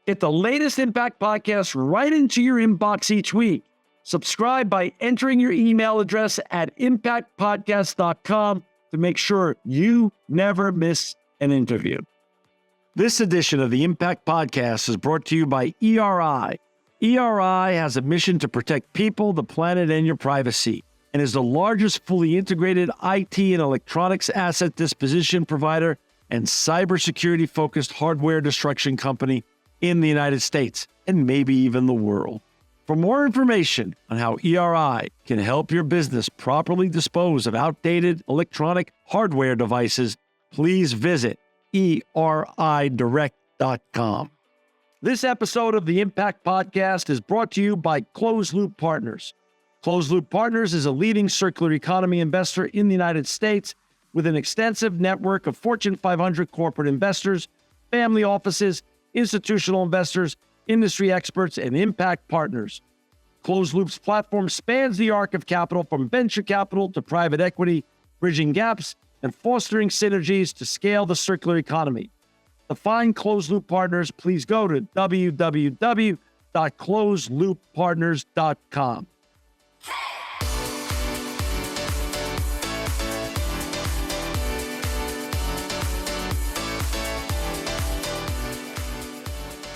Get the latest Impact Podcast right into your inbox each week. Subscribe by entering your email address at impactpodcast.com to make sure you never miss an interview. This edition of the Impact Podcast is brought to you by ERI. ERI has a mission to protect people, the planet, and your privacy, and is the largest fully integrated IT and electronics asset disposition provider and cybersecurity-focused hardware destruction company in the United States, and maybe even the world. For more information on how ERI can help your business properly dispose of outdated electronic hardware devices, please visit eridirect.com. This episode of the Impact Podcast is brought to you by Closed Loop Partners. Closed Loop Partners is a leading circular economy investor in the United States with an extensive network of Fortune 500 corporate investors, family offices, institutional investors, industry experts, and impact partners. Closed Loop's platform spans the arc of capital from venture capital to private equity, bridging gaps and fostering synergies to scale the circular economy. To find Closed Loop Partners, please go to www.closedlooppartners.com.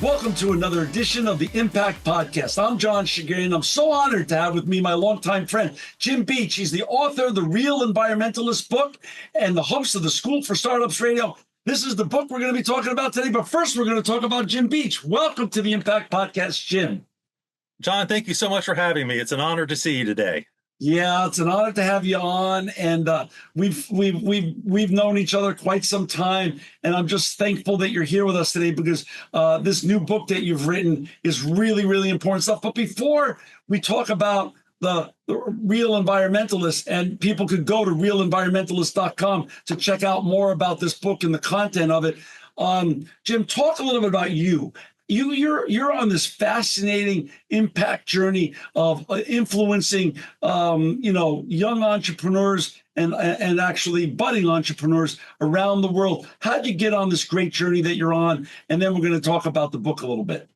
Welcome to another edition of the Impact Podcast. I'm John Shigerian. I'm so honored to have with me my longtime friend, Jim Beach. He's the author of the Real Environmentalist book and the host of the School for Startups Radio. This is the book we're going to be talking about today, but first we're going to talk about Jim Beach. Welcome to the Impact Podcast, Jim. John, thank you so much for having me. It's an honor to see you today. Yeah, it's an honor to have you on, and we've known each other quite some time, and I'm just thankful that you're here with us today because this new book that you've written is really, really important stuff. But before we talk about the Real Environmentalist, and people could go to realenvironmentalist.com to check out more about this book and the content of it. Jim, talk a little bit about you. You're on this fascinating impact journey of influencing, young entrepreneurs and actually budding entrepreneurs around the world. How'd you get on this great journey that you're on? And then we're going to talk about the book a little bit.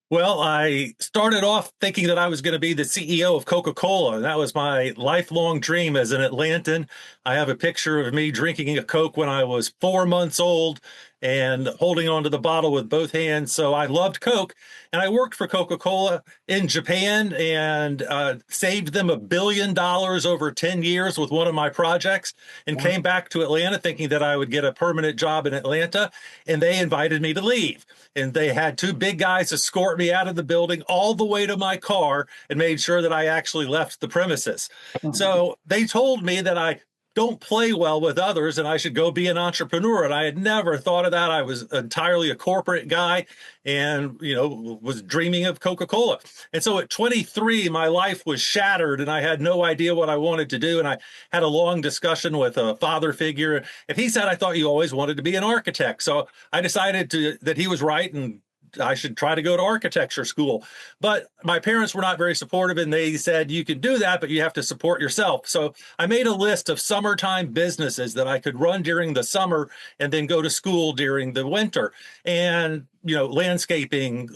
Well, I started off thinking that I was going to be the CEO of Coca-Cola. That was my lifelong dream as an Atlantan. I have a picture of me drinking a Coke when I was 4 months old and holding onto the bottle with both hands. So I loved Coke, and I worked for Coca-Cola in Japan and saved them $1 billion over 10 years with one of my projects, and came back to Atlanta thinking that I would get a permanent job in Atlanta, and they invited me to leave. And they had two big guys escort me out of the building all the way to my car and made sure that I actually left the premises. So they told me that I don't play well with others and I should go be an entrepreneur. And I had never thought of that. I was entirely a corporate guy and, was dreaming of Coca-Cola. And so at 23, my life was shattered and I had no idea what I wanted to do. And I had a long discussion with a father figure. And he said, I thought you always wanted to be an architect. So I decided that he was right and I should try to go to architecture school. But my parents were not very supportive and they said, you can do that, but you have to support yourself. So I made a list of summertime businesses that I could run during the summer and then go to school during the winter. And, landscaping,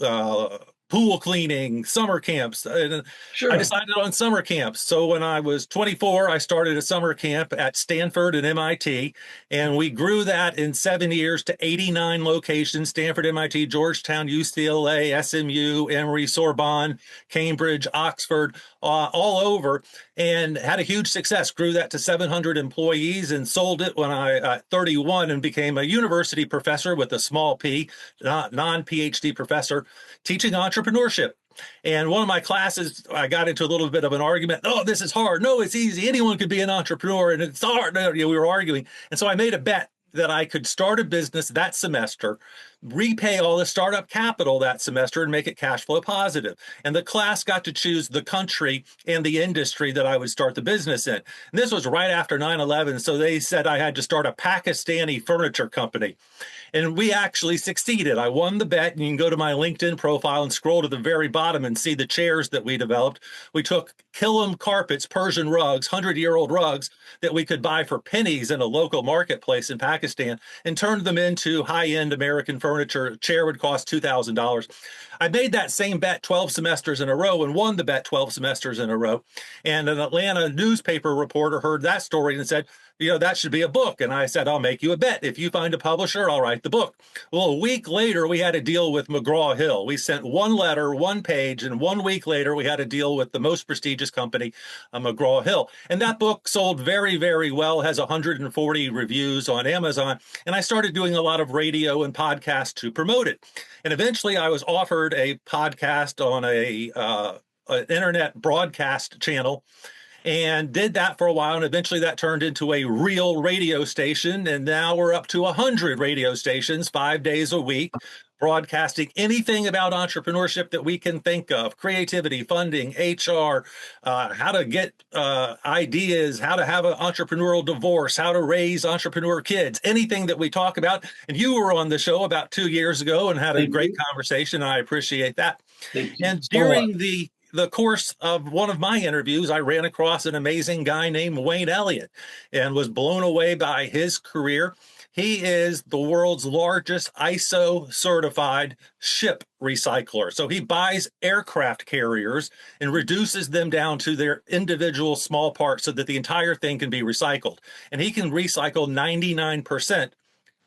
pool cleaning, summer camps. And Sure. I decided on summer camps. So when I was 24, I started a summer camp at Stanford and MIT, and we grew that in 7 years to 89 locations: Stanford, MIT, Georgetown, UCLA, SMU, Emory, Sorbonne, Cambridge, Oxford, all over, and had a huge success. Grew that to 700 employees and sold it when I 31 and became a university professor with a small P, non-PhD professor, teaching entrepreneurship. And one of my classes, I got into a little bit of an argument. Oh, this is hard. No, it's easy. Anyone could be an entrepreneur, and it's hard. We were arguing. And so I made a bet that I could start a business that semester, repay all the startup capital that semester, and make it cash flow positive. And the class got to choose the country and the industry that I would start the business in. And this was right after 9/11. So they said I had to start a Pakistani furniture company. And we actually succeeded. I won the bet, and you can go to my LinkedIn profile and scroll to the very bottom and see the chairs that we developed. We took Killam carpets, Persian rugs, 100-year-old rugs that we could buy for pennies in a local marketplace in Pakistan, Pakistan and turned them into high-end American furniture. A chair would cost $2,000. I made that same bet 12 semesters in a row and won the bet 12 semesters in a row. And an Atlanta newspaper reporter heard that story and said, that should be a book. And I said, I'll make you a bet. If you find a publisher, I'll write the book. Well, a week later, we had a deal with McGraw-Hill. We sent one letter, one page, and 1 week later, we had a deal with the most prestigious company, McGraw-Hill. And that book sold very, very well, has 140 reviews on Amazon. And I started doing a lot of radio and podcasts to promote it. And eventually, I was offered a podcast on an internet broadcast channel and did that for a while. And eventually that turned into a real radio station. And now we're up to 100 radio stations 5 days a week, broadcasting anything about entrepreneurship that we can think of: creativity, funding, HR, how to get ideas, how to have an entrepreneurial divorce, how to raise entrepreneur kids, anything that we talk about. And you were on the show about 2 years ago and had a great conversation. And I appreciate that. And during the course of one of my interviews, I ran across an amazing guy named Wayne Elliott and was blown away by his career. He is the world's largest ISO certified ship recycler. So he buys aircraft carriers and reduces them down to their individual small parts so that the entire thing can be recycled. And he can recycle 99%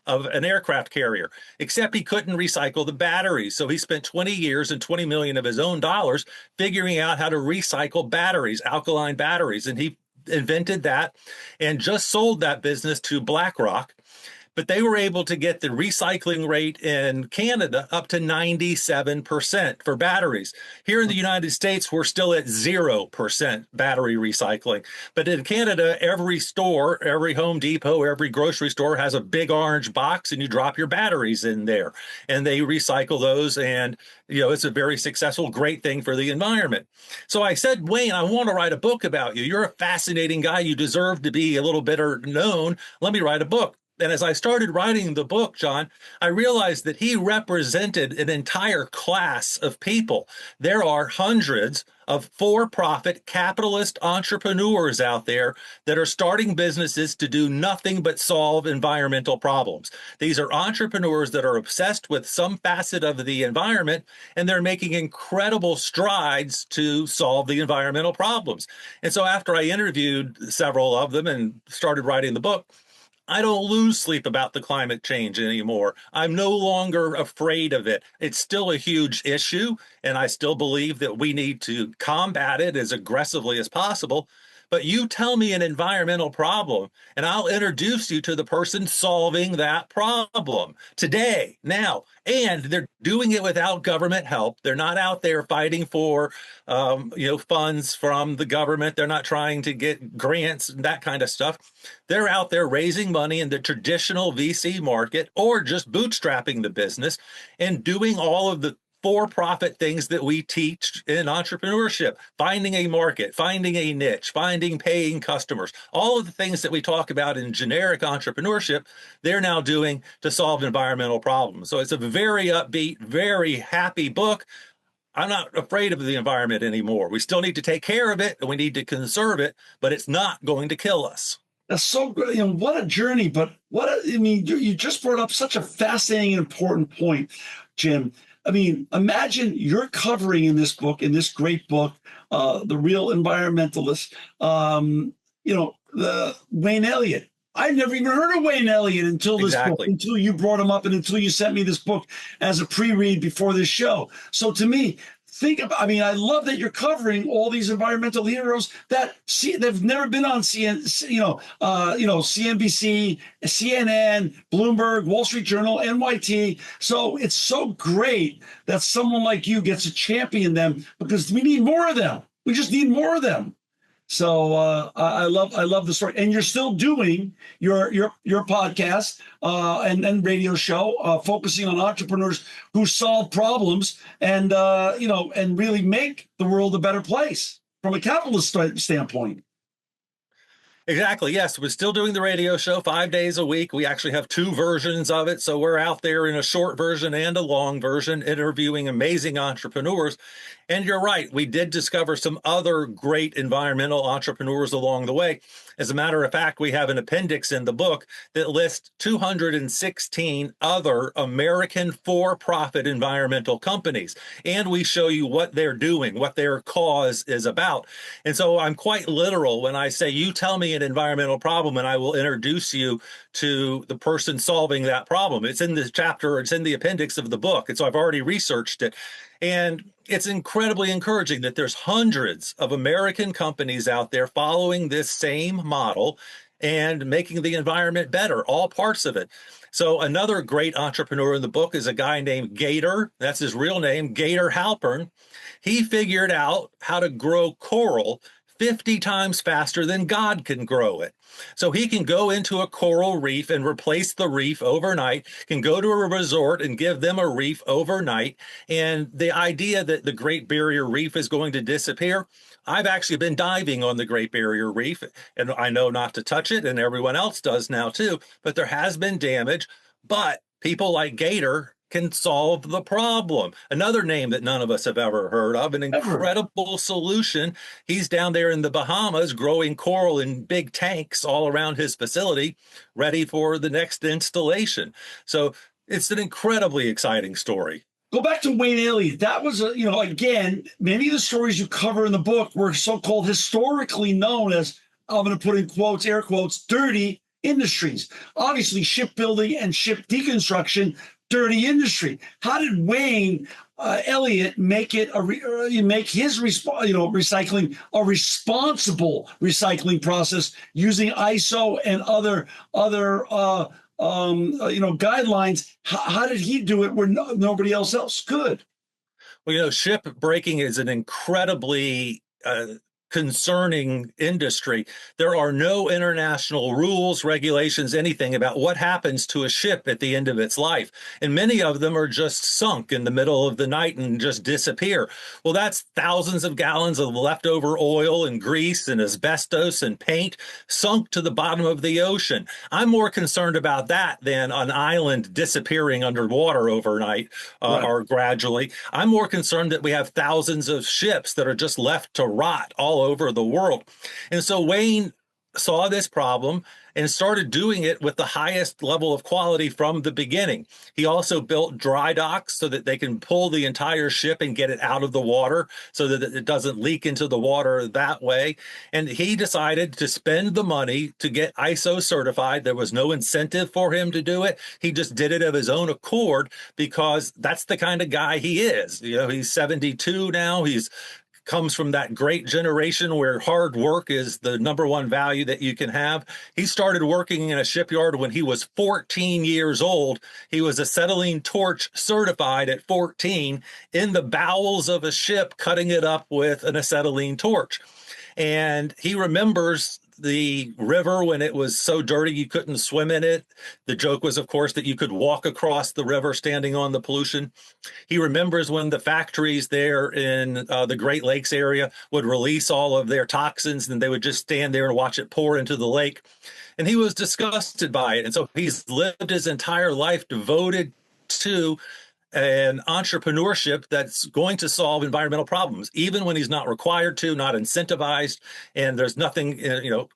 of an aircraft carrier, except he couldn't recycle the batteries. So he spent 20 years and 20 million of his own dollars figuring out how to recycle batteries, alkaline batteries. And he invented that and just sold that business to BlackRock. But they were able to get the recycling rate in Canada up to 97% for batteries. Here in the United States, we're still at 0% battery recycling. But in Canada, every store, every Home Depot, every grocery store has a big orange box, and you drop your batteries in there, and they recycle those. And, it's a very successful, great thing for the environment. So I said, Wayne, I want to write a book about you. You're a fascinating guy. You deserve to be a little better known. Let me write a book. And as I started writing the book, John, I realized that he represented an entire class of people. There are hundreds of for-profit capitalist entrepreneurs out there that are starting businesses to do nothing but solve environmental problems. These are entrepreneurs that are obsessed with some facet of the environment, and they're making incredible strides to solve the environmental problems. And so after I interviewed several of them and started writing the book, I don't lose sleep about the climate change anymore. I'm no longer afraid of it. It's still a huge issue, and I still believe that we need to combat it as aggressively as possible. But you tell me an environmental problem, and I'll introduce you to the person solving that problem today, now. And they're doing it without government help. They're not out there fighting for, funds from the government. They're not trying to get grants and that kind of stuff. They're out there raising money in the traditional VC market or just bootstrapping the business and doing all of the for-profit things that we teach in entrepreneurship: finding a market, finding a niche, finding paying customers, all of the things that we talk about in generic entrepreneurship, they're now doing to solve environmental problems. So it's a very upbeat, very happy book. I'm not afraid of the environment anymore. We still need to take care of it and we need to conserve it, but it's not going to kill us. That's so good. What a journey, but you just brought up such a fascinating and important point, Jim. Imagine you're covering in this book, in this great book, The Real Environmentalists, the Wayne Elliott. I've never even heard of Wayne Elliott until this book, until you brought him up and until you sent me this book as a pre-read before this show. So to me, I love that you're covering all these environmental heroes that they've never been on CNBC, CNN, Bloomberg, Wall Street Journal, NYT. So it's so great that someone like you gets to champion them, because we need more of them. We just need more of them. So I love the story, and you're still doing your podcast and radio show, focusing on entrepreneurs who solve problems and really make the world a better place from a capitalist standpoint. Exactly. Yes. We're still doing the radio show 5 days a week. We actually have 2 versions of it. So we're out there in a short version and a long version, interviewing amazing entrepreneurs. And you're right. We did discover some other great environmental entrepreneurs along the way. As a matter of fact, we have an appendix in the book that lists 216 other American for-profit environmental companies. And we show you what they're doing, what their cause is about. And so I'm quite literal when I say, you tell me an environmental problem and I will introduce you to the person solving that problem. It's in the chapter, it's in the appendix of the book. And so I've already researched it. And it's incredibly encouraging that there's hundreds of American companies out there following this same model and making the environment better, all parts of it. So another great entrepreneur in the book is a guy named Gator. That's his real name, Gator Halpern. He figured out how to grow coral 50 times faster than God can grow it. So he can go into a coral reef and replace the reef overnight, can go to a resort and give them a reef overnight. And the idea that the Great Barrier Reef is going to disappear, I've actually been diving on the Great Barrier Reef, and I know not to touch it, and everyone else does now too, but there has been damage. But people like Gator can solve the problem. Another name that none of us have ever heard of, an incredible solution. He's down there in the Bahamas growing coral in big tanks all around his facility, ready for the next installation. So it's an incredibly exciting story. Go back to Wayne Elliott. That was, again, many of the stories you cover in the book were so-called historically known as, I'm going to put in quotes, air quotes, dirty industries. Obviously, shipbuilding and ship deconstruction, dirty industry. How did Wayne Elliott make it make his recycling a responsible recycling process using ISO and other guidelines? How did he do it where nobody else could? Well, ship breaking is an incredibly concerning industry. There are no international rules, regulations, anything about what happens to a ship at the end of its life. And many of them are just sunk in the middle of the night and just disappear. Well, that's thousands of gallons of leftover oil and grease and asbestos and paint sunk to the bottom of the ocean. I'm more concerned about that than an island disappearing underwater overnight or gradually. I'm more concerned that we have thousands of ships that are just left to rot all over the world. And so Wayne saw this problem and started doing it with the highest level of quality from the beginning. He also built dry docks so that they can pull the entire ship and get it out of the water so that it doesn't leak into the water that way. And he decided to spend the money to get ISO certified. There was no incentive for him to do it. He just did it of his own accord because that's the kind of guy he is. He's 72 now. He's comes from that great generation where hard work is the number one value that you can have. He started working in a shipyard when he was 14 years old. He was acetylene torch certified at 14 in the bowels of a ship, cutting it up with an acetylene torch. And he remembers the river when it was so dirty you couldn't swim in it. The joke was, of course, that you could walk across the river standing on the pollution. He remembers when the factories there in the Great Lakes area would release all of their toxins and they would just stand there and watch it pour into the lake. And he was disgusted by it. And so he's lived his entire life devoted to an entrepreneurship that's going to solve environmental problems, even when he's not required to, not incentivized, and there's nothing,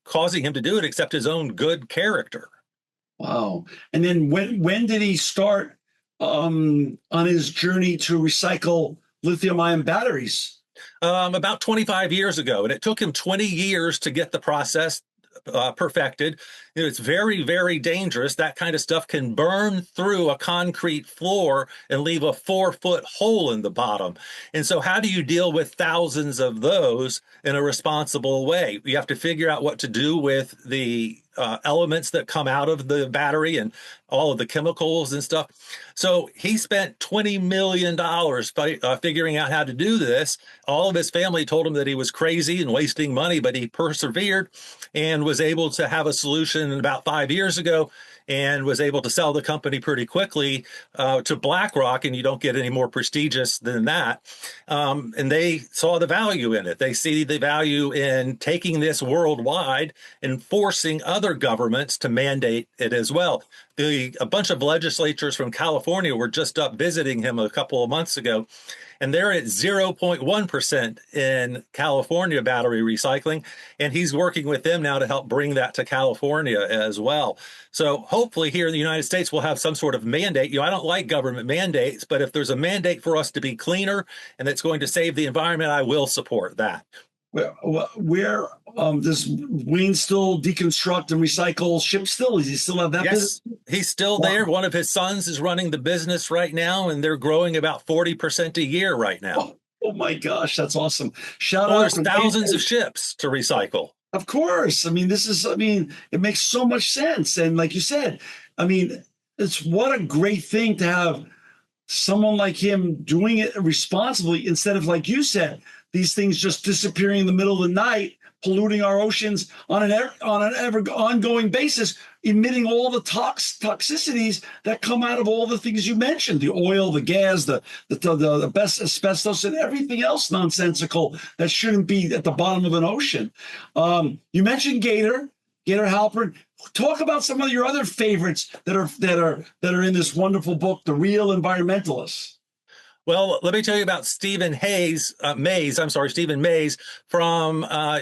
causing him to do it except his own good character. Wow. And then when did he start on his journey to recycle lithium-ion batteries? About 25 years ago, and it took him 20 years to get the process perfected. It's very, very dangerous. That kind of stuff can burn through a concrete floor and leave a 4-foot hole in the bottom. And so how do you deal with thousands of those in a responsible way? You have to figure out what to do with the elements that come out of the battery and all of the chemicals and stuff. So he spent $20 million figuring out how to do this. All of his family told him that he was crazy and wasting money, but he persevered and was able to have a solution about 5 years ago and was able to sell the company pretty quickly to BlackRock, and you don't get any more prestigious than that. And they saw the value in it. They see the value in taking this worldwide and forcing other governments to mandate it as well. A bunch of legislators from California were just up visiting him a couple of months ago, and they're at 0.1% in California battery recycling. And he's working with them now to help bring that to California as well. So hopefully here in the United States, we'll have some sort of mandate. I don't like government mandates, but if there's a mandate for us to be cleaner and that's going to save the environment, I will support that. Where does Wayne still deconstruct and recycle ships still? Does he still have that business? Yes, he's still there. One of his sons is running the business right now, and they're growing about 40% a year right now. Oh my gosh, that's awesome. Shout Well, out there's to thousands of ships to recycle. Of course. I mean, it makes so much sense. And like you said, I mean, what a great thing to have someone like him doing it responsibly instead of, like you said, these things just disappearing in the middle of the night, polluting our oceans on an ever ongoing basis, emitting all the toxicities that come out of all the things you mentioned: the oil, the gas, the best asbestos, and everything else nonsensical that shouldn't be at the bottom of an ocean. You mentioned Gator Halpern. Talk about some of your other favorites that are in this wonderful book, The Real Environmentalists. Well, let me tell you about Stephen Mays from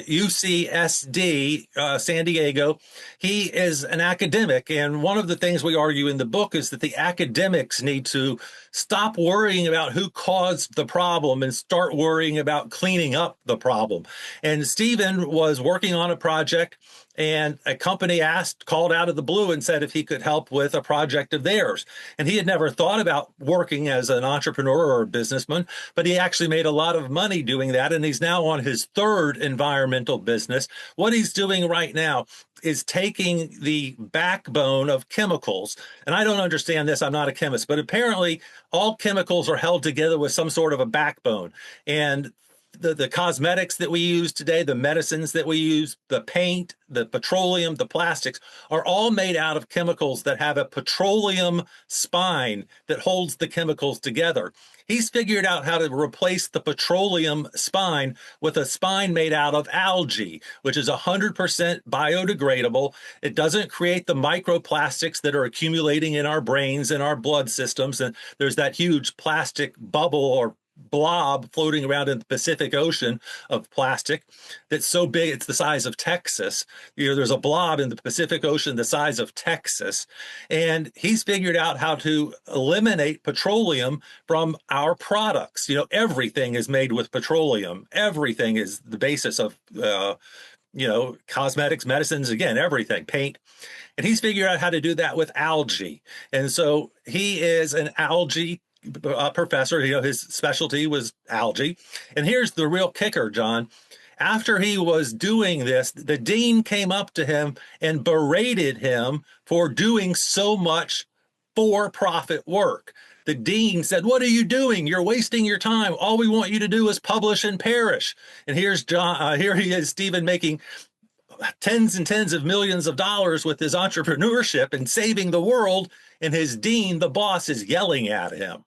UCSD, San Diego. He is an academic, and one of the things we argue in the book is that the academics need to stop worrying about who caused the problem and start worrying about cleaning up the problem. And Stephen was working on a project, and a company called out of the blue and said if he could help with a project of theirs. And he had never thought about working as an entrepreneur or a businessman, but he actually made a lot of money doing that. And he's now on his third environmental business. What he's doing right now is taking the backbone of chemicals. And I don't understand this. I'm not a chemist, but apparently all chemicals are held together with some sort of a backbone. And the cosmetics that we use today, the medicines that we use, the paint, the petroleum, the plastics are all made out of chemicals that have a petroleum spine that holds the chemicals together. He's figured out how to replace the petroleum spine with a spine made out of algae, which is 100% biodegradable. It doesn't create the microplastics that are accumulating in our brains and our blood systems. And there's that huge plastic bubble or blob floating around in the Pacific Ocean of plastic that's so big it's the size of Texas. There's a blob in the Pacific Ocean the size of Texas, and he's figured out how to eliminate petroleum from our products. Everything is made with petroleum. Everything is the basis of cosmetics, medicines, again, everything, paint. And he's figured out how to do that with algae. And so he is an algae professor. His specialty was algae. And here's the real kicker, John. After he was doing this, the dean came up to him and berated him for doing so much for-profit work. The dean said, "What are you doing? You're wasting your time. All we want you to do is publish and perish." And here's John. Here he is, Stephen, making tens and tens of millions of dollars with his entrepreneurship and saving the world. And his dean, the boss, is yelling at him.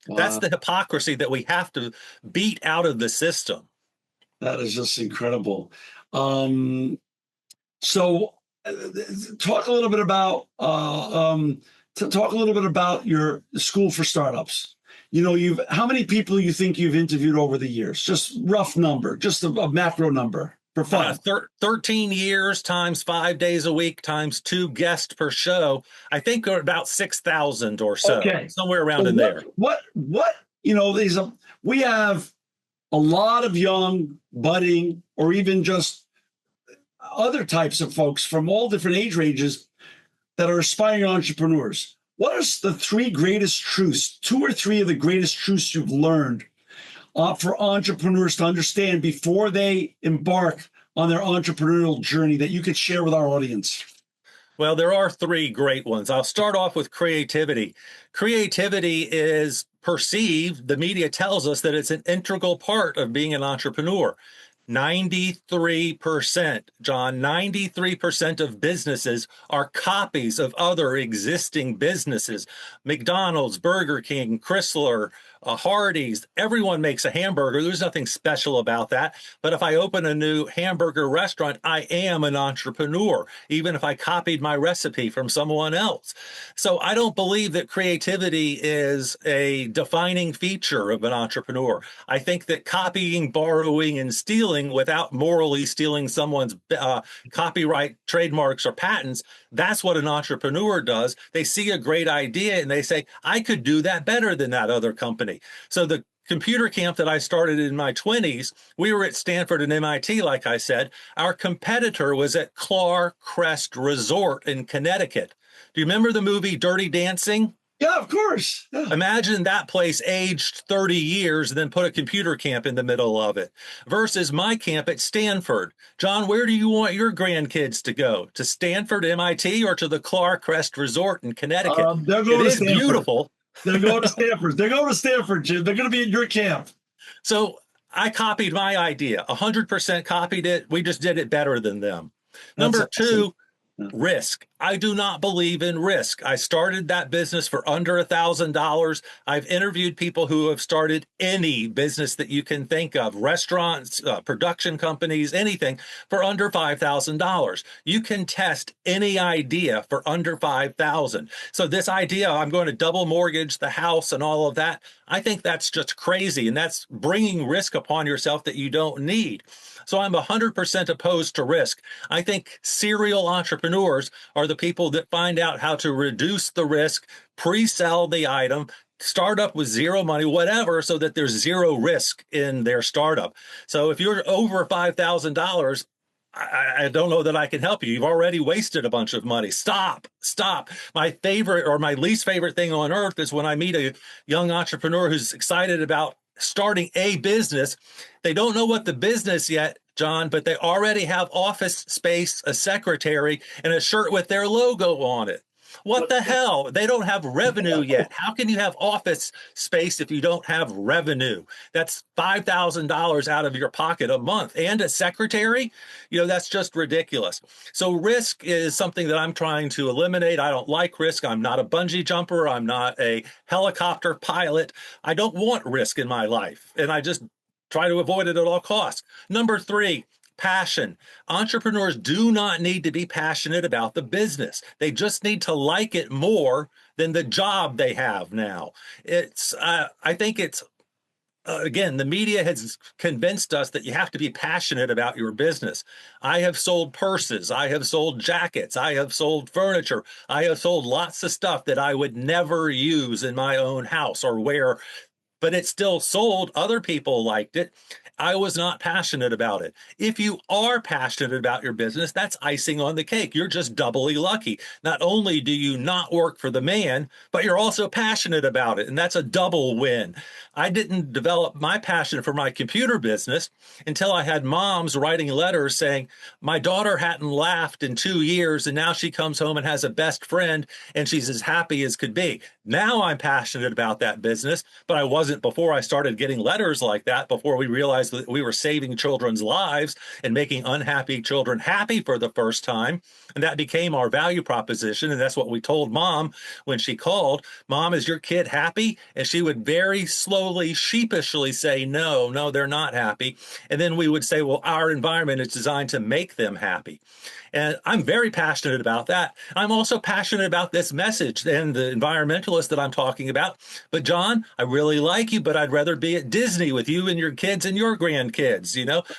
Wow. That's the hypocrisy that we have to beat out of the system. That is just incredible. So talk a little bit about your School for Startups. How many people you think you've interviewed over the years? Just rough number, just a macro number. For fun. 13 years times 5 days a week times 2 guests per show. I think are about 6,000 or so, somewhere around in there. We have a lot of young, budding, or even just other types of folks from all different age ranges that are aspiring entrepreneurs. What are the 3 greatest truths, 2 or 3 of the greatest truths you've learned for entrepreneurs to understand before they embark on their entrepreneurial journey that you could share with our audience? Well, there are 3 great ones. I'll start off with creativity. Creativity is perceived, the media tells us that it's an integral part of being an entrepreneur. 93%, John, 93% of businesses are copies of other existing businesses. McDonald's, Burger King, Chrysler, Hardee's, everyone makes a hamburger. There's nothing special about that. But if I open a new hamburger restaurant, I am an entrepreneur, even if I copied my recipe from someone else. So I don't believe that creativity is a defining feature of an entrepreneur. I think that copying, borrowing, and stealing without morally stealing someone's copyright, trademarks, or patents, that's what an entrepreneur does. They see a great idea and they say, I could do that better than that other company. So the computer camp that I started in my 20s, we were at Stanford and MIT, like I said. Our competitor was at Clar Crest Resort in Connecticut. Do you remember the movie Dirty Dancing? Yeah, of course. Yeah. Imagine that place aged 30 years and then put a computer camp in the middle of it versus my camp at Stanford. John, where do you want your grandkids to go? To Stanford, MIT, or to the Clar Crest Resort in Connecticut? They're going It to is Stanford. beautiful. They're going to Stanford. They're going to Stanford, Jim. They're going to be in your camp. So I copied my idea, 100% copied it. We just did it better than them. Number two, risk. I do not believe in risk. I started that business for under $1,000. I've interviewed people who have started any business that you can think of, restaurants, production companies, anything, for under $5,000. You can test any idea for under $5,000. So this idea, I'm going to double mortgage the house and all of that, I think that's just crazy. And that's bringing risk upon yourself that you don't need. So I'm 100% opposed to risk. I think serial entrepreneurs are the people that find out how to reduce the risk, pre-sell the item, start up with zero money, whatever, so that there's zero risk in their startup. So if you're over $5,000, I don't know that I can help you. You've already wasted a bunch of money. Stop. My favorite or my least favorite thing on earth is when I meet a young entrepreneur who's excited about starting a business. They don't know what the business yet, John, but they already have office space, a secretary, and a shirt with their logo on it. What the hell? They don't have revenue yet. How can you have office space if you don't have revenue? That's $5,000 out of your pocket a month. And a secretary? That's just ridiculous. So risk is something that I'm trying to eliminate. I don't like risk. I'm not a bungee jumper. I'm not a helicopter pilot. I don't want risk in my life. And I just try to avoid it at all costs. Number three, passion. Entrepreneurs do not need to be passionate about the business. They just need to like it more than the job they have now. I think it's, again, the media has convinced us that you have to be passionate about your business. I have sold purses. I have sold jackets. I have sold furniture. I have sold lots of stuff that I would never use in my own house or wear, but it still sold. Other people liked it. I was not passionate about it. If you are passionate about your business, that's icing on the cake. You're just doubly lucky. Not only do you not work for the man, but you're also passionate about it. And that's a double win. I didn't develop my passion for my computer business until I had moms writing letters saying, my daughter hadn't laughed in 2 years, and now she comes home and has a best friend, and she's as happy as could be. Now I'm passionate about that business, but I wasn't before I started getting letters like that, before we realized that we were saving children's lives and making unhappy children happy for the first time. And that became our value proposition. And that's what we told mom when she called. Mom, is your kid happy? And she would very slowly, sheepishly say, no, they're not happy. And then we would say, well, our environment is designed to make them happy. And I'm very passionate about that. I'm also passionate about this message and the environmentalists that I'm talking about. But John, I really like you, but I'd rather be at Disney with you and your kids and your grandkids.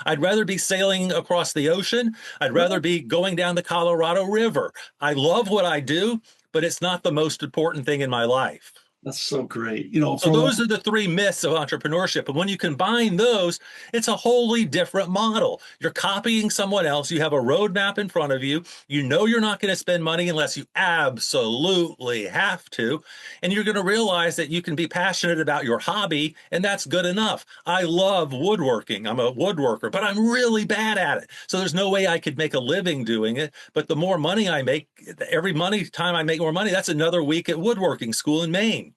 I'd rather be sailing across the ocean. I'd rather be going down the Colorado River. I love what I do, but it's not the most important thing in my life. That's so great. So those are the three myths of entrepreneurship. And when you combine those, it's a wholly different model. You're copying someone else. You have a roadmap in front of you. You know you're not going to spend money unless you absolutely have to. And you're going to realize that you can be passionate about your hobby, and that's good enough. I love woodworking. I'm a woodworker, but I'm really bad at it. So there's no way I could make a living doing it. But the more money I make, every time I make more money, that's another week at woodworking school in Maine.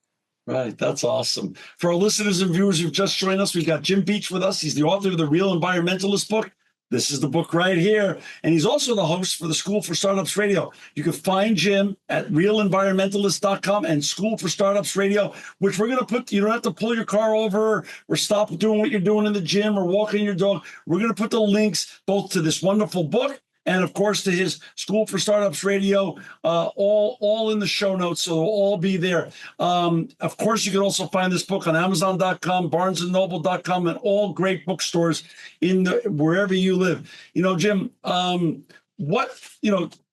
Right. That's awesome. For our listeners and viewers who've just joined us, we've got Jim Beach with us. He's the author of the Real Environmentalist book. This is the book right here. And he's also the host for the School for Startups Radio. You can find Jim at realenvironmentalist.com and School for Startups Radio, which we're going to put, you don't have to pull your car over or stop doing what you're doing in the gym or walking your dog. We're going to put the links both to this wonderful book and of course to his School for Startups Radio, all in the show notes, so they'll all be there. Of course, you can also find this book on Amazon.com, BarnesandNoble.com, and all great bookstores wherever you live. Jim,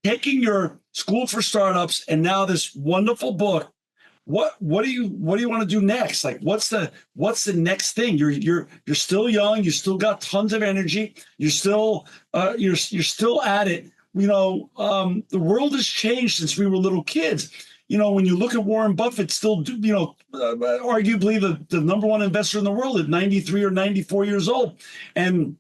taking your School for Startups and now this wonderful book, what do you want to do next? Like, what's the next thing? You're still young. You still got tons of energy. You're still at it. The world has changed since we were little kids. When you look at Warren Buffett, still, arguably the number one investor in the world at 93 or 94 years old, and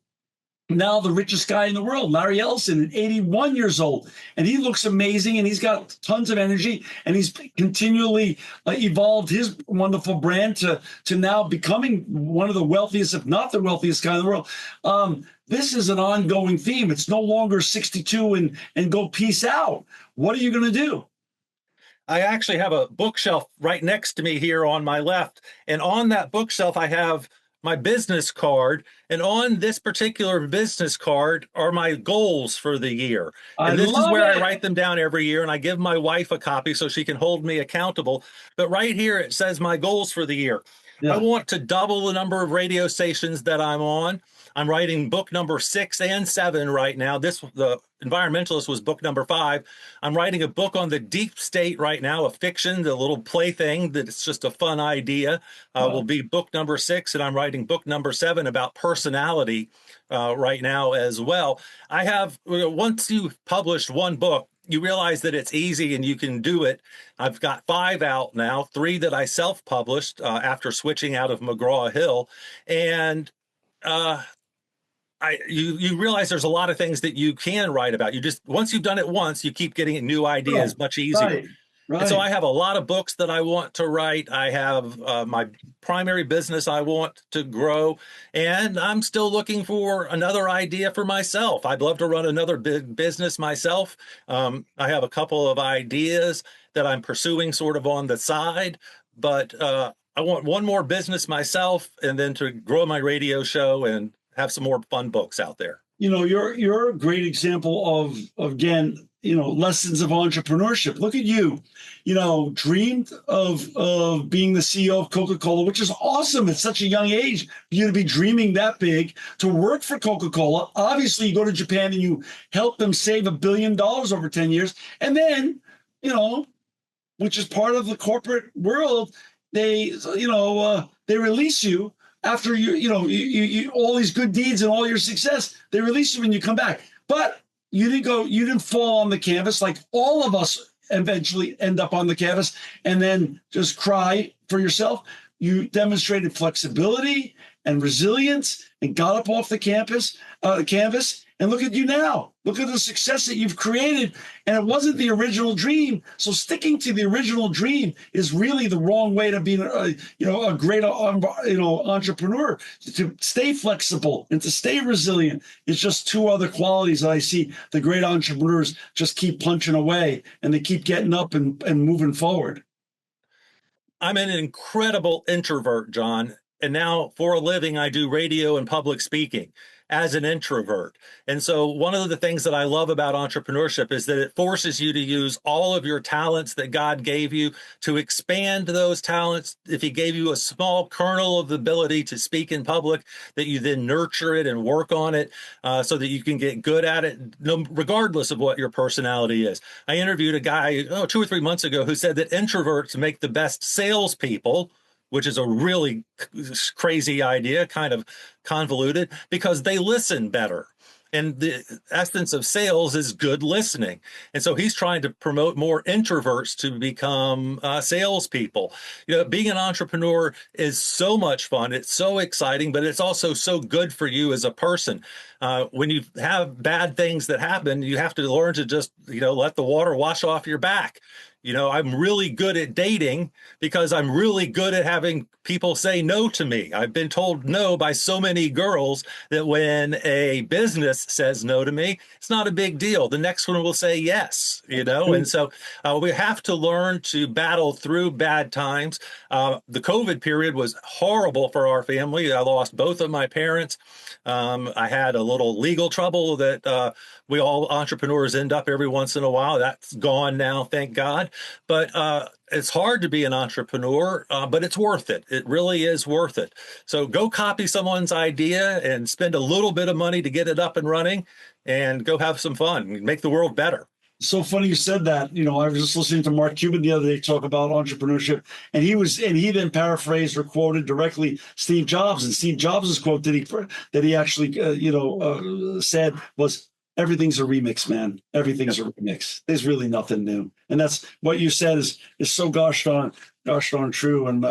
now the richest guy in the world, Larry Ellison, at 81 years old. And he looks amazing, and he's got tons of energy, and he's continually evolved his wonderful brand to now becoming one of the wealthiest, if not the wealthiest guy in the world. This is an ongoing theme. It's no longer 62 and go peace out. What are you going to do? I actually have a bookshelf right next to me here on my left. And on that bookshelf, I have my business card, and on this particular business card are my goals for the year. And this is where I write them down every year, and I give my wife a copy so she can hold me accountable. But right here, it says my goals for the year. Yeah. I want to double the number of radio stations that I'm on. I'm writing book number 6 and 7 right now. The Environmentalist was book number 5. I'm writing a book on the deep state right now, a fiction, the little plaything that's just a fun idea, will be book number 6. And I'm writing book number 7 about personality right now as well. Once you've published one book, you realize that it's easy and you can do it. I've got 5 out now, 3 that I self-published after switching out of McGraw-Hill. And you realize there's a lot of things that you can write about. Once you've done it once, you keep getting new ideas much easier. Right. And so I have a lot of books that I want to write. I have my primary business I want to grow, and I'm still looking for another idea for myself. I'd love to run another big business myself. I have a couple of ideas that I'm pursuing sort of on the side, but I want one more business myself, and then to grow my radio show and have some more fun books out there. You're a great example of, again, lessons of entrepreneurship. Look at you, dreamed of being the CEO of Coca-Cola, which is awesome at such a young age for you to be dreaming that big, to work for Coca-Cola. Obviously, you go to Japan and you help them save $1 billion over 10 years. And then, which is part of the corporate world, they release you. After you all these good deeds and all your success, they release you when you come back. But you didn't fall on the canvas like all of us eventually end up on the canvas and then just cry for yourself. You demonstrated flexibility and resilience and got up off the canvas. And look at you now. Look at the success that you've created. And it wasn't the original dream. So sticking to the original dream is really the wrong way to be a great entrepreneur. To stay flexible and to stay resilient is just 2 other qualities that I see the great entrepreneurs just keep punching away, and they keep getting up and moving forward. I'm an incredible introvert, John. And now for a living, I do radio and public speaking as an introvert. And so one of the things that I love about entrepreneurship is that it forces you to use all of your talents that God gave you, to expand those talents. If he gave you a small kernel of the ability to speak in public, that you then nurture it and work on it so that you can get good at it, regardless of what your personality is. I interviewed a guy 2 or 3 months ago who said that introverts make the best salespeople, which is a really crazy idea, kind of convoluted, because they listen better. And the essence of sales is good listening. And so he's trying to promote more introverts to become salespeople. Being an entrepreneur is so much fun. It's so exciting, but it's also so good for you as a person. When you have bad things that happen, you have to learn to just, let the water wash off your back. I'm really good at dating because I'm really good at having people say no to me. I've been told no by so many girls that when a business says no to me, it's not a big deal. The next one will say yes, and so we have to learn to battle through bad times. The COVID period was horrible for our family. I lost both of my parents. I had a little legal trouble that we all entrepreneurs end up every once in a while. That's gone now, thank God. But it's hard to be an entrepreneur, but it's worth it. It really is worth it. So go copy someone's idea and spend a little bit of money to get it up and running and go have some fun, make the world better. So funny you said that. I was just listening to Mark Cuban the other day talk about entrepreneurship, and he then paraphrased or quoted directly Steve Jobs. And Steve Jobs' quote that he actually said was, "Everything's a remix, man. Everything's a remix. There's really nothing new." And that's what you said is so gosh darn true, and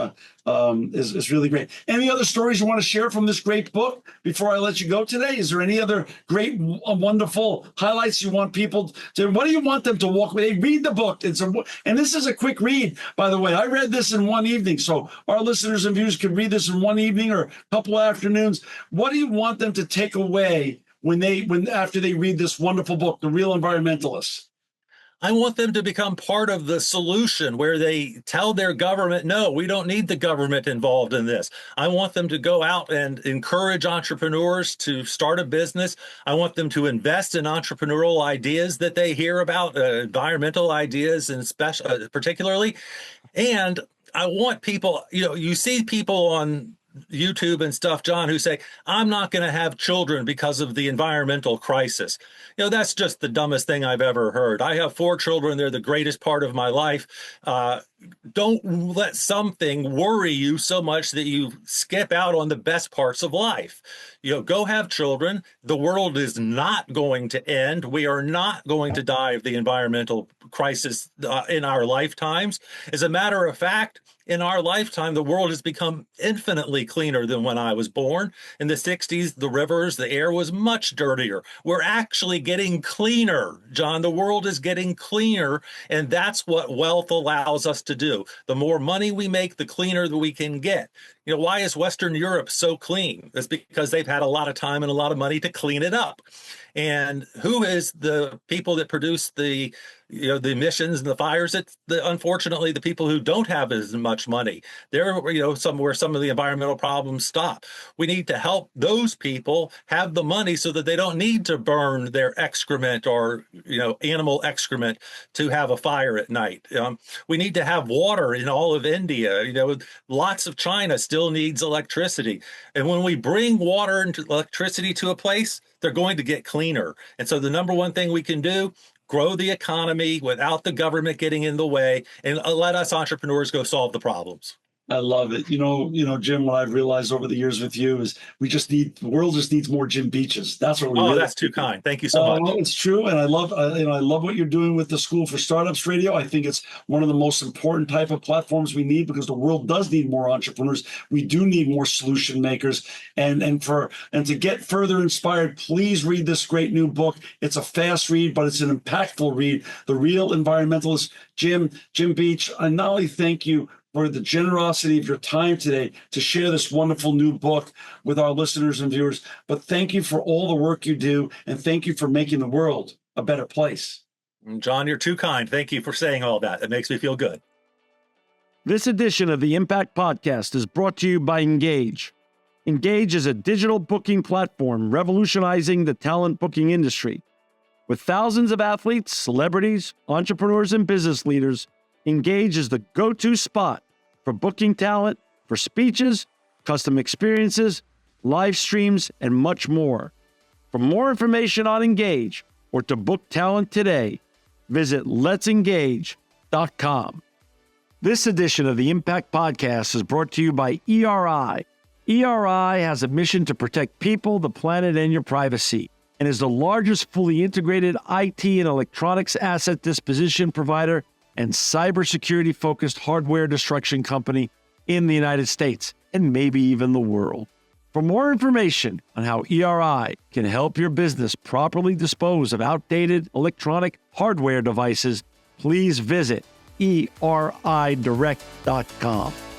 is really great. Any other stories you want to share from this great book before I let you go today? Is there any other great, wonderful highlights you want people to? What do you want them to walk away? They read the book. And this is a quick read, by the way. I read this in one evening, so our listeners and viewers can read this in one evening or a couple of afternoons. What do you want them to take away after they read this wonderful book, The Real Environmentalists? I want them to become part of the solution where they tell their government, no, we don't need the government involved in this. I want them to go out and encourage entrepreneurs to start a business. I want them to invest in entrepreneurial ideas that they hear about, environmental ideas and particularly. And I want people, you see people on YouTube and stuff, John, who say, I'm not going to have children because of the environmental crisis. That's just the dumbest thing I've ever heard. I have 4 children. They're the greatest part of my life. Don't let something worry you so much that you skip out on the best parts of life. Go have children. The world is not going to end. We are not going to die of the environmental crisis in our lifetimes. As a matter of fact, in our lifetime, the world has become infinitely cleaner than when I was born. In the 60s, the rivers, the air was much dirtier. We're actually getting cleaner, John. The world is getting cleaner, and that's what wealth allows us to do. The more money we make, the cleaner that we can get. Why is Western Europe so clean? It's because they've had a lot of time and a lot of money to clean it up. And who is the people that produce the emissions and the fires? It's unfortunately the people who don't have as much money. They're where some of the environmental problems stop. We need to help those people have the money so that they don't need to burn their excrement or animal excrement to have a fire at night. We need to have water in all of India. Lots of China still needs electricity, and when we bring water and electricity to a place, they're going to get cleaner. And so the number one thing we can do, grow the economy without the government getting in the way, and let us entrepreneurs go solve the problems. I love it. Jim, what I've realized over the years with you is the world just needs more Jim Beaches. That's what we really. That's too kind. Thank you so much. Well, it's true. And I love what you're doing with the School for Startups Radio. I think it's one of the most important type of platforms we need because the world does need more entrepreneurs. We do need more solution makers. And to get further inspired, please read this great new book. It's a fast read, but it's an impactful read. The Real Environmentalists. Jim Beach, I not only thank you for the generosity of your time today to share this wonderful new book with our listeners and viewers. But thank you for all the work you do, and thank you for making the world a better place. John, you're too kind. Thank you for saying all that. It makes me feel good. This edition of the Impact Podcast is brought to you by Engage. Engage is a digital booking platform revolutionizing the talent booking industry. With thousands of athletes, celebrities, entrepreneurs, and business leaders, Engage is the go-to spot for booking talent, for speeches, custom experiences, live streams, and much more. For more information on Engage or to book talent today, visit letsengage.com. This edition of the Impact Podcast is brought to you by ERI. ERI has a mission to protect people, the planet, and your privacy, and is the largest fully integrated IT and electronics asset disposition provider and cybersecurity-focused hardware destruction company in the United States and maybe even the world. For more information on how ERI can help your business properly dispose of outdated electronic hardware devices, please visit DERI direct.com.